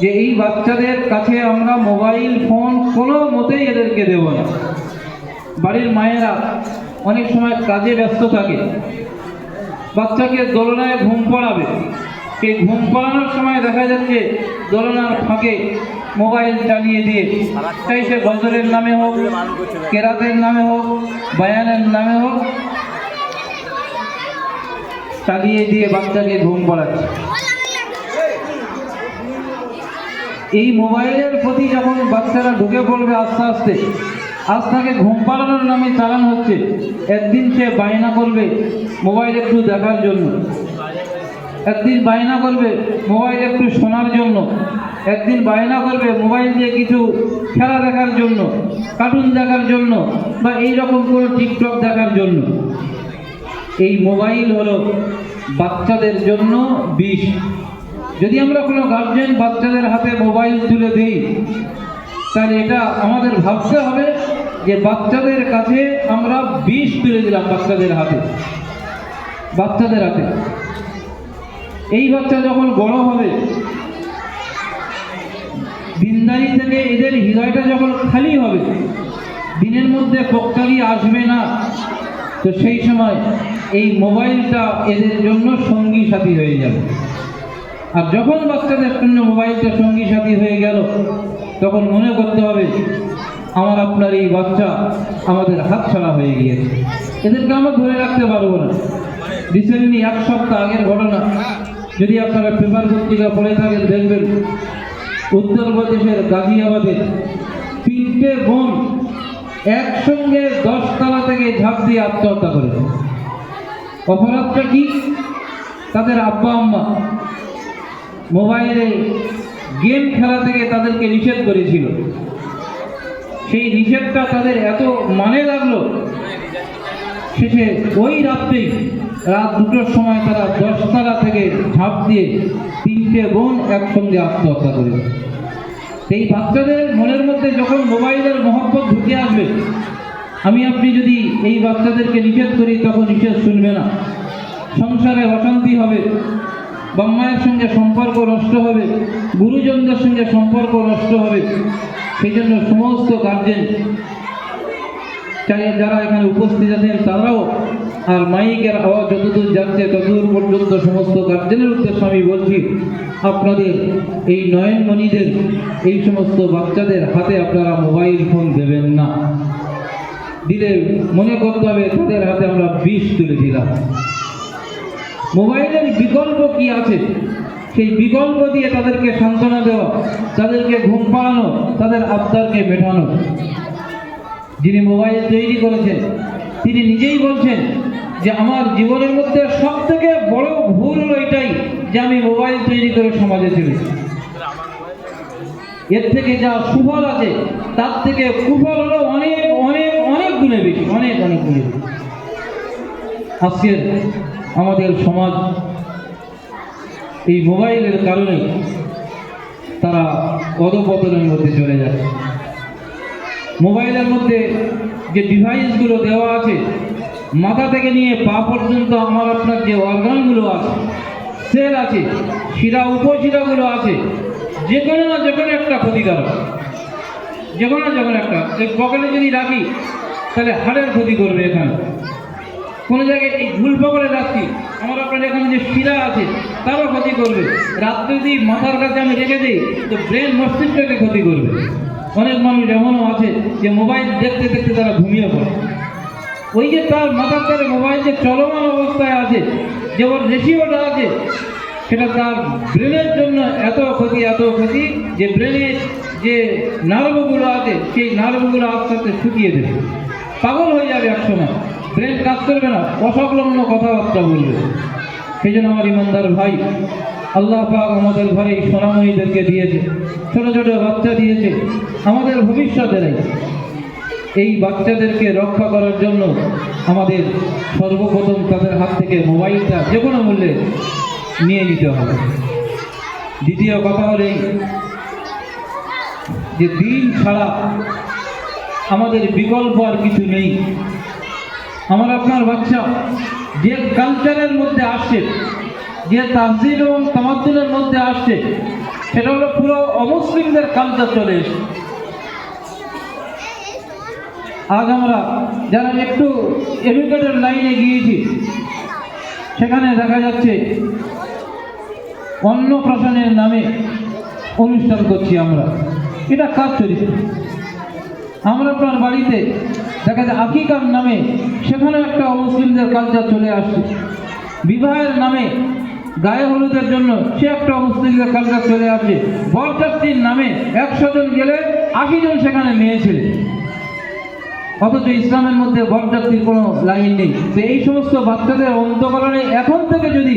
যে এই বাচ্চাদের কাছে আমরা মোবাইল ফোন কোনো মতেই এদেরকে দেব না। বাড়ির মায়েরা অনেক সময় কাজে ব্যস্ত থাকে, বাচ্চাকে দোলনায় ঘুম পড়াবে, সেই ঘুম পড়ানোর সময় দেখা যাচ্ছে দোলনার ফাঁকে মোবাইল চালিয়ে দিয়ে, চাই সে গজলের নামে হোক, কেরাতের নামে হোক, বায়ানের নামে হোক, চালিয়ে দিয়ে বাচ্চাকে ঘুম পড়াচ্ছে। এই মোবাইলের প্রতি যখন বাচ্চারা ঢুকে পড়বে আস্তে আস্তে, আজ তাকে ঘুম পাড়ানোর নামে চালানো হচ্ছে, একদিন সে বায়না করবে মোবাইল একটু দেখার জন্য, একদিন বায়না করবে মোবাইল একটু শোনার জন্য, একদিন বায়না করবে মোবাইল দিয়ে কিছু খেলা দেখার জন্য, কার্টুন দেখার জন্য, বা এইরকম কোনো টিকটক দেখার জন্য। এই মোবাইল হলো বাচ্চাদের জন্য বিষ। যদি আমরা কোনো গার্জেন বাচ্চাদের হাতে মোবাইল তুলে দিই, তাহলে এটা আমাদের ভাবতে হবে যে বাচ্চাদের কাছে আমরা বিষ তুলে দিলাম বাচ্চাদের হাতে। এই বাচ্চা যখন বড় হবে, দিনদারি থেকে এদের হৃদয়টা যখন খালি হবে, দিনের মধ্যে পক্কালি আসবে না, তো সেই সময় এই মোবাইলটা এদের জন্য সঙ্গী সাথী হয়ে যাবে। আর যখন বাচ্চাদের জন্য মোবাইলটা সঙ্গী সাথী হয়ে গেল, তখন মনে করতে হবে আমার আপনার এই বাচ্চা আমাদের হাতছাড়া হয়ে গিয়েছে, এদেরকে আমরা ধরে রাখতে পারবো না। রিসেন্টলি 1 সপ্তাহ আগের ঘটনা, যদি আপনারা পেপার পত্রিকা পড়ে থাকেন দেখবেন, উত্তরপ্রদেশের গাজিয়াবাদে 3টে বোন একসঙ্গে 10 তলা থেকে ঝাঁপ দিয়ে আত্মহত্যা করেছে। অপরাধটা কি? তাদের আব্বা আম্মা মোবাইলে গেম খেলা থেকে তাদেরকে নিষেধ করেছিল। সেই নিষেধটা তাদের এত মানে লাগলো, শেষে ওই রাত্রেই রাত 2টোর সময় তারা 10 তলা থেকে ঝাঁপ দিয়ে 3টে বোন একসঙ্গে আত্মহত্যা করেছে। এই বাচ্চাদের মনের মধ্যে যখন মোবাইলের মহব্বত ঢুকে আসবে, আমি আপনি যদি এই বাচ্চাদেরকে নিষেধ করি, তখন নিষেধ শুনবে না, সংসারে অশান্তি হবে, বাবা-মায়ের সঙ্গে সম্পর্ক নষ্ট হবে, গুরুজনদের সঙ্গে সম্পর্ক নষ্ট হবে। সেই জন্য সমস্ত গার্জেন, চাই যারা এখানে উপস্থিত আছেন তারাও, আর মাইকের আওয়াজ যতদূর যাচ্ছে ততদূর পর্যন্ত সমস্ত গার্জেনের উদ্দেশ্যে আমি বলছি, আপনাদের এই নয়নমণিদের, এই সমস্ত বাচ্চাদের হাতে আপনারা মোবাইল ফোন দেবেন না। দিলে মনে করতে হবে তাদের হাতে আমরা বিষ তুলে দিলাম। মোবাইলের বিকল্প কি আছে, সেই বিকল্প দিয়ে তাদেরকে সান্ত্বনা দেওয়া, তাদেরকে ঘুম পাড়ানো, তাদের আত্মাকে মেটানো। যিনি মোবাইল তৈরি করেছেন তিনি নিজেই বলছেন যে আমার জীবনের মধ্যে সব থেকে বড় ভুল হলো এটাই যে আমি মোবাইল তৈরি করে সমাজে ছেড়েছি। এর থেকে যা সুফল আছে তার থেকে কুফল হলো অনেক অনেক অনেক গুণে বেশি, অনেক অনেক গুণে বেশি। আজকের আমাদের সমাজ এই মোবাইলের কারণে তারা অধঃপতনের মধ্যে চলে যাচ্ছে। মোবাইলের মধ্যে যে ডিভাইসগুলো দেওয়া আছে, মাথা থেকে নিয়ে পা পর্যন্ত আমার আপনার যে অর্গানগুলো আছে, সেল আছে, শিরা উপশিরাগুলো আছে, যে কোনো না যে কোনো একটা ক্ষতিকারক, যে কোনো না যে কোনো একটা। এই পকেটে যদি রাখি তাহলে হাড়ের ক্ষতি করবে, এখানে কোনো জায়গায় এই ভুল পকেটে রাখছি আমার আপনার এখানে যে শিরা আছে তারও ক্ষতি করবে। রাত্রে যদি মাথার কাছে আমি রেখে দিই তো ব্রেন মস্তিষ্ককে ক্ষতি করবে। অনেক মানুষ এমনও আছে যে মোবাইল দেখতে দেখতে তারা ঘুমিয়ে পড়ে। ওই যে তার মাথার কাছে মোবাইল যে চলমান অবস্থায় আছে, যে ওর রেশিওটা আছে, সেটা তার ব্রেনের জন্য এত ক্ষতি যে ব্রেনের যে নার্ভগুলো আছে সেই নার্ভগুলো আস্তে আস্তে শুকিয়ে দেবে, পাগল হয়ে যাবে, একসময় ব্রেন কাজ করবে না, অসংলগ্ন কথাবার্তা বলবে। সেই জন্য আমার ইমানদার ভাই, আল্লাহ পাক আমাদের ঘরে এই সোনামণিদেরকে দিয়েছে, ছোট ছোট বাচ্চা দিয়েছে, আমাদের ভবিষ্যতেরাই। এই বাচ্চাদেরকে রক্ষা করার জন্য আমাদের সর্বপ্রথম তাদের হাত থেকে মোবাইলটা যে কোনো মূল্যে নিয়ে নিতে হবে। দ্বিতীয় কথা হল এই যে দিন ছাড়া আমাদের বিকল্প আর কিছু নেই। আমার আপনার বাচ্চা যে কালচারের মধ্যে আসছে, যে তাহজিব এবং তামাদ্দুনের মধ্যে আসছে, সেটা হলো পুরো অমুসলিমদের কালচার চলে এসে। আজ আমরা যারা একটু এডুকেটেড লাইনে গিয়েছি, সেখানে দেখা যাচ্ছে অন্নপ্রাশনের নামে অনুষ্ঠান করছি আমরা। এটা কার চরিত্র? আমরা আপনার বাড়িতে দেখা যায় আকিকার নামে সেখানেও একটা অমুসলিমদের কালচার চলে আসছে। বিবাহের নামে গায়ে হলুদের জন্য সে একটা অমুসলিমদের কালচার চলে আসছে। বরযাত্রীর নামে 100 জন গেলে 80 জন সেখানে মেয়ে ছেলে, অথচ ইসলামের মধ্যে বরযাত্রীর কোনো লাইন নেই। তো এই সমস্ত বাচ্চাদের অন্তকরণে এখন থেকে যদি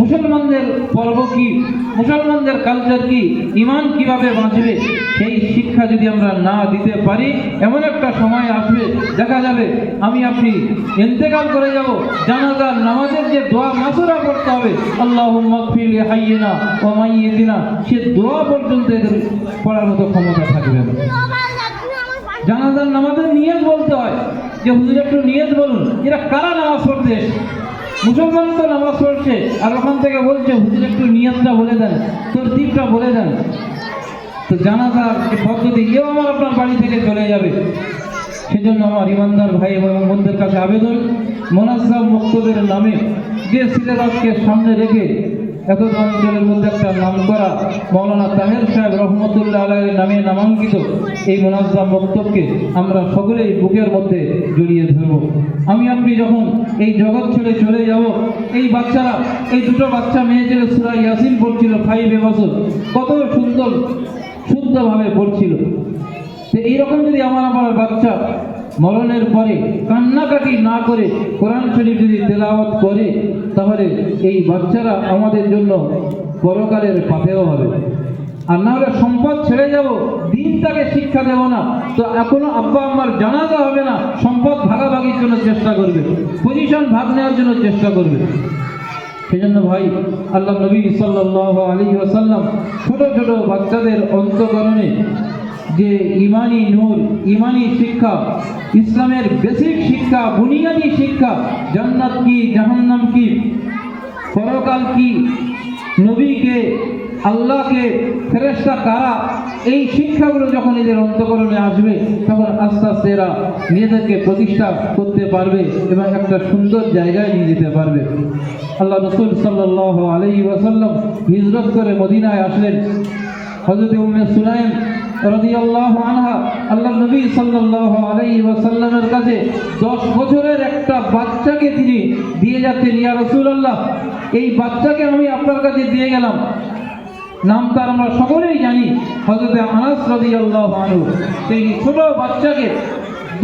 মুসলমানদের পর্ব কি, মুসলমানদের কালচার কি, ইমান কিভাবে বাঁচবে, সেই শিক্ষা যদি আমরা না দিতে পারি, এমন একটা সময় আসবে দেখা যাবে আমি আপনি ইন্তেকাল করে যাব, জানাজার নামাজের যে দোয়া মাসুরা করতে হবে, আল্লাহুম্মা গফির লি হাইয়িনা ওয়া মাইয়িতিনা, সে দোয়া পর্যন্ত এদের পড়ার মতো ক্ষমতা থাকবে না। জানাজার নামাজের নিয়ত বলতে হয় যে হুজুর একটু নিয়ত বলুন। এরা কারা নামাজ পড়তে এসে? মুসলমান তো নামাজ পড়ছে, আর ওখান থেকে বলছে হুজুর একটু নিয়তটা বলে দেন, তোর দিকটা বলে দেন। তো জানাজার যে পদ্ধতি, এও আমার আপনার বাড়ি থেকে চলে যাবে। সেজন্য আমার ইমানদার ভাই এবং বোনদের কাছে আবেদন, মোনাজ্জাম মক্তবের নামে যে সিলেবাসকে সামনে রেখে এত অঞ্চলের মধ্যে একটা নাম করা মৌলানা তাহের সাহেব রহমতুল্লাহ আলাইহির নামে নামাঙ্কিত এই মোনাজ্জাম মক্তবকে আমরা সকলেই বুকের মধ্যে জড়িয়ে ধরব। আমি আপনি যখন এই জগৎ ছেড়ে চলে যাব, এই বাচ্চারা, এই দুটো বাচ্চা মেয়ে ছেলে সূরা ইয়াসিন পড়ছিল 5 বছর, কত সুন্দর শুদ্ধভাবে পড়ছিল। তো এইরকম যদি আমার বাচ্চা মরণের পরে কান্নাকাটি না করে কোরআন শরীফ যদি তেলাওয়াত করে, তাহলে এই বাচ্চারা আমাদের জন্য পরকালের পাথেয় হবে। আর না হলে সম্পদ ছেড়ে যাব, দিন তাকে শিক্ষা দেব না, তো এখনো আব্বা আম্মার জানাজা হবে না, সম্পদ ভাগাভাগির জন্য চেষ্টা করবে, পজিশন ভাগ নেওয়ার জন্য চেষ্টা করবে। সেজন্য ভাই, আল্লাহ নবী সাল্লাল্লাহু আলাইহি ওয়াসাল্লাম ছোট ছোট বাচ্চাদের অন্তঃকরণে যে ইমানি নূর, ইমানি শিক্ষা, ইসলামের বেসিক শিক্ষা, বুনিয়াদি শিক্ষা, জান্নাত কি, জাহান্নাম কি, পরকাল কি, নবীকে, আল্লাহকে, ফেরেশতা কারা, এই শিক্ষাগুলো যখন এদের অন্তঃকরণে আসবে, তখন আস্তে আস্তে এরা নিজেদেরকে প্রতিষ্ঠা করতে পারবে এবং একটা সুন্দর জায়গায় নিয়ে যেতে পারবে। আল্লাহ রাসূল সাল্লাল্লাহু আলাইহি ওয়াসাল্লাম হিজরত করে মদিনায় আসলেন। হযরত উম্মে সুলাইম রাদিয়াল্লাহু আনহা আল্লাহ নবী সাল্লাল্লাহু আলাইহি ওয়াসাল্লামের কাছে 10 বছরের একটা বাচ্চাকে তিনি দিয়ে যাচ্ছেন, ইয়া রাসূলুল্লাহ, এই বাচ্চাকে আমি আপনার কাছে দিয়ে গেলাম। নাম তার আমরা সকলেই জানি, হযরত আনাস রাদিয়াল্লাহু আনহু। সেই ছোট বাচ্চাকে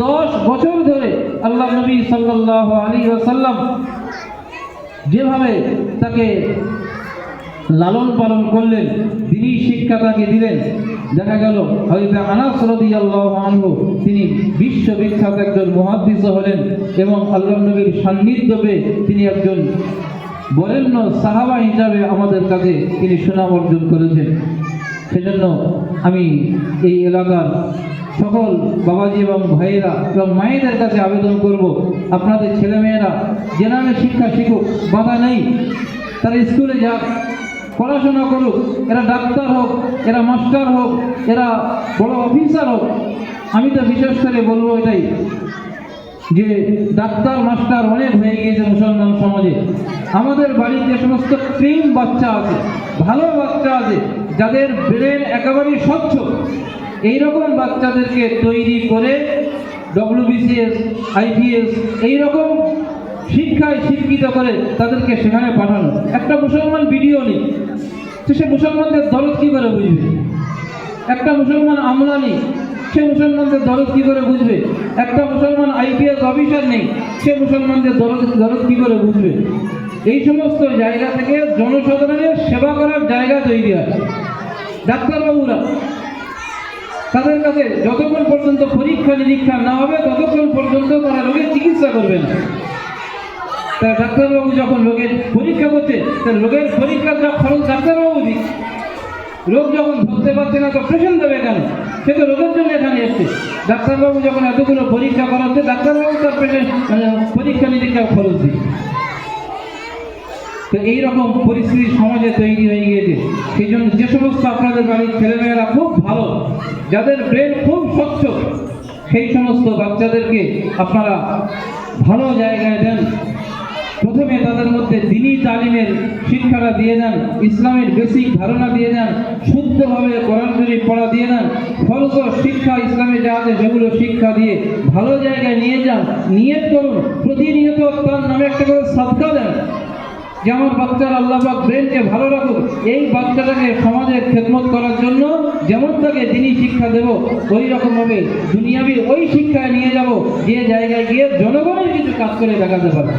10 বছর ধরে আল্লাহ নবী সাল্লাল্লাহু আলাইহি ওয়াসাল্লাম যেভাবে তাকে লালন পালন করলেন, দিনই শিক্ষা তাকে দিলেন, দেখা গেল হযরত আনাস রাদিয়াল্লাহু আনহু তিনি বিশ্ববিখ্যাত একজন মুহাদ্দিস হলেন এবং আল্লাহ নবীর সান্নিধ্যে তিনি একজন বরেণ্য সাহাবা হিসাবে আমাদের কাছে তিনি সুনাম অর্জন করেছেন। সেজন্য আমি এই এলাকার সকল বাবাজি এবং ভাইয়েরা এবং মায়েদের কাছে আবেদন করব, আপনাদের ছেলেমেয়েরা যে নামে শিক্ষা শিখুক, বাধা নেই, তারা স্কুলে যাক, পড়াশোনা করুক, এরা ডাক্তার হোক, এরা মাস্টার হোক, এরা বড় অফিসার হোক। আমি তো বিশেষ করে বলবো এটাই যে ডাক্তার মাস্টার অনেক হয়ে গিয়েছে মুসলমান সমাজে। আমাদের বাড়ির যে সমস্ত ক্রিম বাচ্চা আছে, ভালো বাচ্চা আছে, যাদের ব্রেন একেবারেই স্বচ্ছ, এইরকম বাচ্চাদেরকে তৈরি করে WBCS, IPS এইরকম শিক্ষায় শিক্ষিত করে তাদেরকে সেখানে পাঠানো। একটা মুসলমান ভিডিও নেই, সে মুসলমানদের দরদ কী করে বুঝবে? একটা মুসলমান আমলা নেই, সে মুসলমানদের দরদ কী করে বুঝবে? একটা মুসলমান IPS অফিসার নেই, সে মুসলমানদের দরদ কী করে বুঝবে? এই সমস্ত জায়গা থেকে জনসাধারণের সেবা করার জায়গা তৈরি হয়। ডাক্তারবাবুরা, তাদের কাছে যতক্ষণ পর্যন্ত পরীক্ষা নিরীক্ষা না হবে ততক্ষণ পর্যন্ত তারা রোগের চিকিৎসা করবে না। তা ডাক্তারবাবু যখন রোগের পরীক্ষা করছে, তার রোগের পরীক্ষার যা খরচ ডাক্তারবাবু দিক, রোগ যখন ধরতে পারছে না তো পেশেন্ট দেবে কেন? সে তো রোগের জন্য এখানে এসছে। ডাক্তারবাবু যখন এতগুলো পরীক্ষা করাচ্ছে, ডাক্তারবাবু তার পরীক্ষা নিরীক্ষা খরচ দিই। তো এইরকম পরিস্থিতি সমাজে তৈরি হয়ে গিয়েছে। সেই জন্য যে সমস্ত আপনাদের বাড়ির ছেলেমেয়েরা খুব ভালো, যাদের ব্রেন খুব স্বচ্ছ, সেই সমস্ত বাচ্চাদেরকে আপনারা ভালো জায়গায় দেন। প্রথমে তাদের মধ্যে দ্বীনি তালিমের শিক্ষাটা দিয়ে দেন, ইসলামের বেসিক ধারণা দিয়ে দেন, শুদ্ধভাবে কোরআন শরীফ পড়া দিয়ে দেন, ফলক শিক্ষা ইসলামে যা আছে সেগুলো শিক্ষা দিয়ে ভালো জায়গায় নিয়ে যান। নিয়ত করুন, প্রতিনিয়ত তার নামে একটা করে সাদকা দেন যে আমার বাচ্চার আল্লাহ পাক ব্রেনকে ভালো রাখুন। এই বাচ্চাটাকে সমাজের খেদমত করার জন্য যেমন তাকে দ্বীনি শিক্ষা দেব, ওই রকমভাবে দুনিয়াবি ওই শিক্ষায় নিয়ে যাব যে জায়গায় গিয়ে জনগণের কিছু কাজ করে দেখাতে পারে।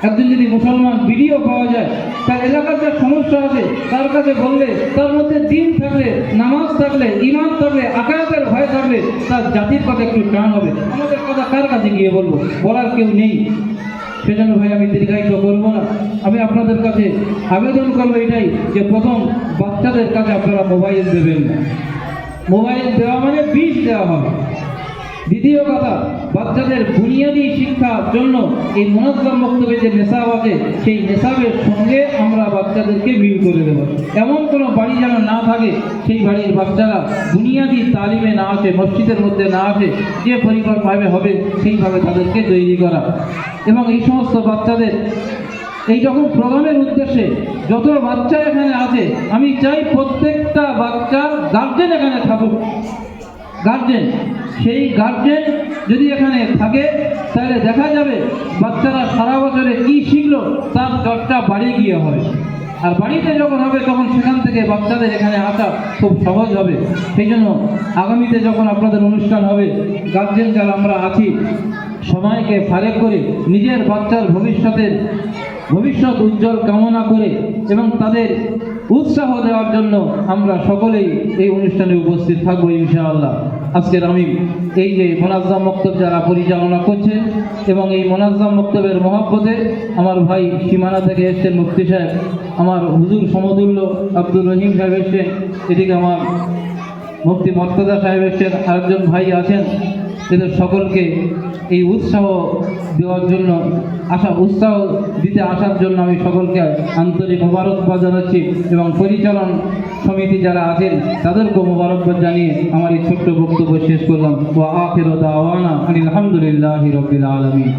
একজন যদি মুসলমান ভিডিও পাওয়া যায়, তার এলাকার যা সমস্যা আছে তার কাছে বললে, তার মধ্যে দিন থাকলে, নামাজ থাকলে, ইমান থাকলে, আকায়াতের ভয় থাকলে, তার জাতির কথা একটু টান হবে। আমাদের কথা কার কাছে গিয়ে বলবো? বলার কেউ নেই। সেজন্য ভাই আমি দীর্ঘায়িত করবো না। আমি আপনাদের কাছে আবেদন করবো এটাই যে প্রথম বাচ্চাদের কাছে আপনারা মোবাইল দেবেন না। মোবাইল দেওয়া মানে বিষ দেওয়া হবে। দ্বিতীয় কথা, বাচ্চাদের বুনিয়াদী শিক্ষার জন্য এই মুনাজ্জাম মক্তবে যে নেশাব আছে, সেই নেশাবের সঙ্গে আমরা বাচ্চাদেরকে মিল করে দেব। এমন কোনো বাড়ি যেন না থাকে সেই বাড়ির বাচ্চারা বুনিয়াদী তালিমে না আসে, মসজিদের মধ্যে না আসে, যে পরিবারভাবে হবে সেইভাবে তাদেরকে তৈরি করা। এবং এই সমস্ত বাচ্চাদের এই রকম প্রোগ্রামের উদ্দেশ্যে যত বাচ্চা এখানে আছে, আমি চাই প্রত্যেকটা বাচ্চার গার্জেন এখানে থাকুক। গার্জেন, সেই গার্জেন যদি এখানে থাকে তাহলে দেখা যাবে বাচ্চারা সারা বছরে কী শিখলো তার চর্চা বাড়ি গিয়ে হবে। আর বাড়িতে যখন হবে তখন সেখান থেকে বাচ্চাদের এখানে আসা খুব সহজ হবে। সেই জন্য আগামীতে যখন আপনাদের অনুষ্ঠান হবে, গার্জেন যারা আমরা আছি সময়কে ফারেক করে নিজের বাচ্চার ভবিষ্যৎ উজ্জ্বল কামনা করে এবং তাদের উৎসাহ দেওয়ার জন্য আমরা সকলেই এই অনুষ্ঠানে উপস্থিত থাকবো ইনশাআল্লাহ। আজকের আমি এই যে মোনাজ্জাম মক্তব যারা পরিচালনা করছেন এবং এই মোনাজ্জাম মক্তবের মহব্বতে আমার ভাই সীমানা থেকে এসছেন মুফতি সাহেব, আমার হুজুর সমতুল্য আব্দুর রহিম সাহেব এসছেন, এদিকে আমার মুফতি মর্তজা সাহেব এসছেন, আরেকজন ভাই আছেন। এদের সকলকে এই উৎসাহ দেওয়ার জন্য উৎসাহ দিতে আসার জন্য আমি সকলকে আন্তরিক মোবারকবাদ জানাচ্ছি এবং পরিচালন সমিতি যারা আছেন তাদেরকেও মোবারকবাদ জানিয়ে আমার এই ছোট্ট বক্তব্য শেষ করলাম। ওয়া আখিরু দাওয়ানা আলহামদুলিল্লাহি রাব্বিল আলামিন।